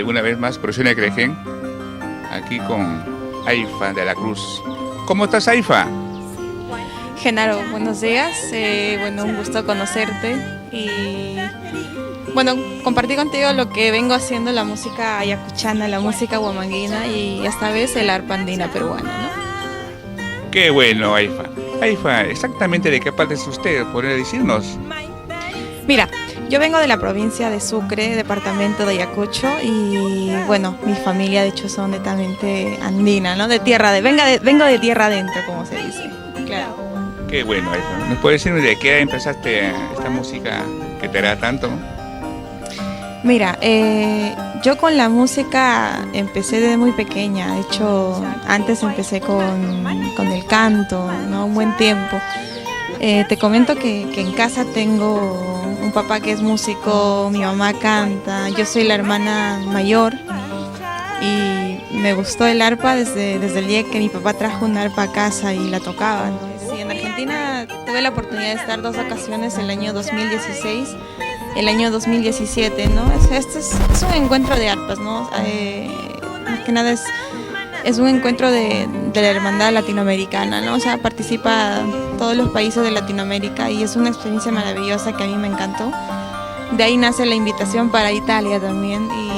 Una vez más, Profesión de Crejen, aquí con Aifa de la Cruz. ¿Cómo estás, Aifa? Genaro, buenos días. Bueno, un gusto conocerte y bueno, compartir contigo lo que vengo haciendo, la música ayacuchana, la música huamanguina y esta vez el arpa andina peruana, ¿no? Qué bueno, Aifa. Aifa, exactamente de qué parte es usted, ¿podría decirnos? Mira, yo vengo de la provincia de Sucre, departamento de Ayacucho y bueno, mi familia de hecho son netamente andina, ¿no? Vengo de tierra adentro, como se dice. Claro. Qué bueno, Aifa. ¿Nos puede decir de qué edad empezaste esta música que te da tanto? Mira, yo con la música empecé desde muy pequeña. De hecho, antes empecé con el canto, ¿no? Un buen tiempo. Te comento que en casa tengo un papá que es músico, mi mamá canta, yo soy la hermana mayor y me gustó el arpa desde el día que mi papá trajo un arpa a casa y la tocaba, ¿no? Sí, en Argentina tuve la oportunidad de estar 2 ocasiones, el año 2016, el año 2017, ¿no? Este es un encuentro de arpas, ¿no? Más que nada es un encuentro de la hermandad latinoamericana, ¿no? O sea, participa todos los países de Latinoamérica y es una experiencia maravillosa que a mí me encantó. De ahí nace la invitación para Italia también y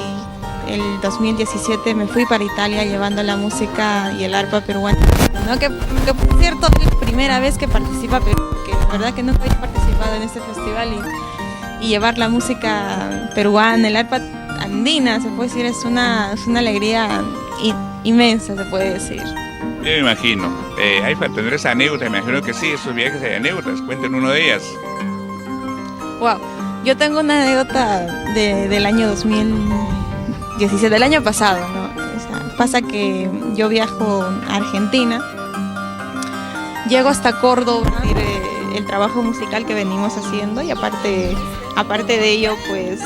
el 2017 me fui para Italia llevando la música y el arpa peruana, ¿no? Que por cierto es la primera vez que participa Perú, que de verdad que nunca había participado en este festival y llevar la música peruana, el arpa andina, se puede decir, es una alegría inmensa, se puede decir. Yo me imagino. Aifa, ¿tendrás anécdotas? Me imagino que sí, esos viajes hay anécdotas. Cuenten una de ellas. Wow, yo tengo una anécdota del año 2017, del año pasado, ¿no? O sea, pasa que yo viajo a Argentina, llego hasta Córdoba, el trabajo musical que venimos haciendo y aparte de ello, pues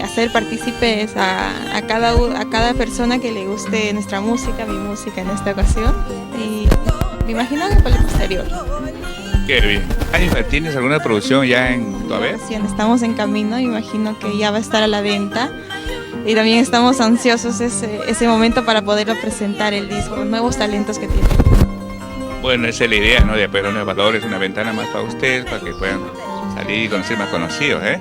hacer partícipes a cada persona que le guste nuestra música, mi música en esta ocasión. Y me imagino que por lo posterior. Qué bien. Aifa, ¿tienes alguna producción ya en tu haber? Sí, estamos en camino, imagino que ya va a estar a la venta. Y también estamos ansiosos ese momento para poderlo presentar el disco, los nuevos talentos que tiene. Bueno, esa es la idea, ¿no? De apoyar los valores, una ventana más para ustedes, para que puedan salir y conocer más conocidos, ¿eh?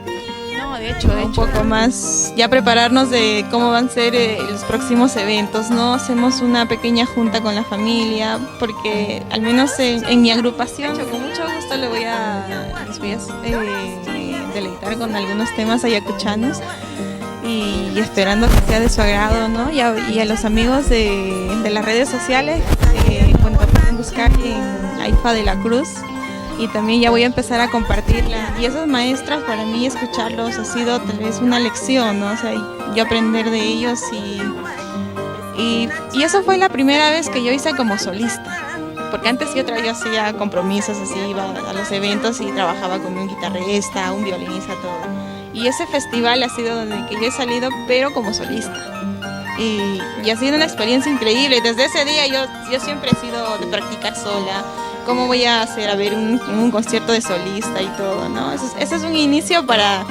De hecho, un poco más, ya prepararnos de cómo van a ser los próximos eventos, ¿no? Hacemos una pequeña junta con la familia, porque al menos en mi agrupación, yo con mucho gusto les voy a deleitar con algunos temas ayacuchanos y esperando que sea de su agrado, ¿no? Y a los amigos de las redes sociales, bueno, pueden buscar en Aifa de la Cruz. Y también ya voy a empezar a compartirla. Y esas maestras, para mí escucharlos ha sido tal vez una lección, ¿no? O sea, yo aprender de ellos y eso fue la primera vez que yo hice como solista. Porque antes yo hacía compromisos, así iba a los eventos y trabajaba con un guitarrista, un violinista, todo. Y ese festival ha sido donde que yo he salido, pero como solista. Y ha sido una experiencia increíble. Desde ese día yo siempre he sido de practicar sola. ¿Cómo voy a hacer un concierto de solista y todo, ¿no? Ese es un inicio para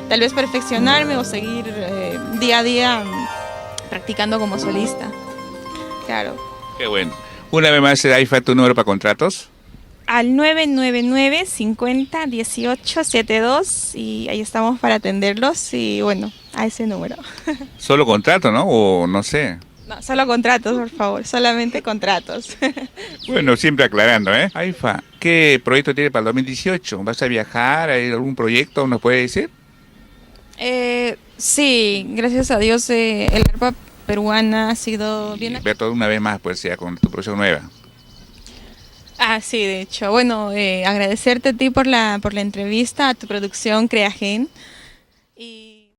tal vez perfeccionarme o seguir día a día practicando como solista. Claro. Qué bueno. Una vez más, Aifa, tu número para contratos. Al 999-50-1872 y ahí estamos para atenderlos y bueno, a ese número. Solo contrato, ¿no? O no sé. No, solo contratos, por favor, solamente contratos. Bueno, siempre aclarando, ¿eh? Aifa, ¿qué proyecto tiene para el 2018? ¿Vas a viajar? ¿Hay algún proyecto? ¿Nos puede decir? Sí, gracias a Dios el arpa peruana ha sido bien... Ver todo una vez más, pues, ya con tu producción nueva. Ah, sí, de hecho. Bueno, agradecerte a ti por la entrevista, a tu producción Creagen. Y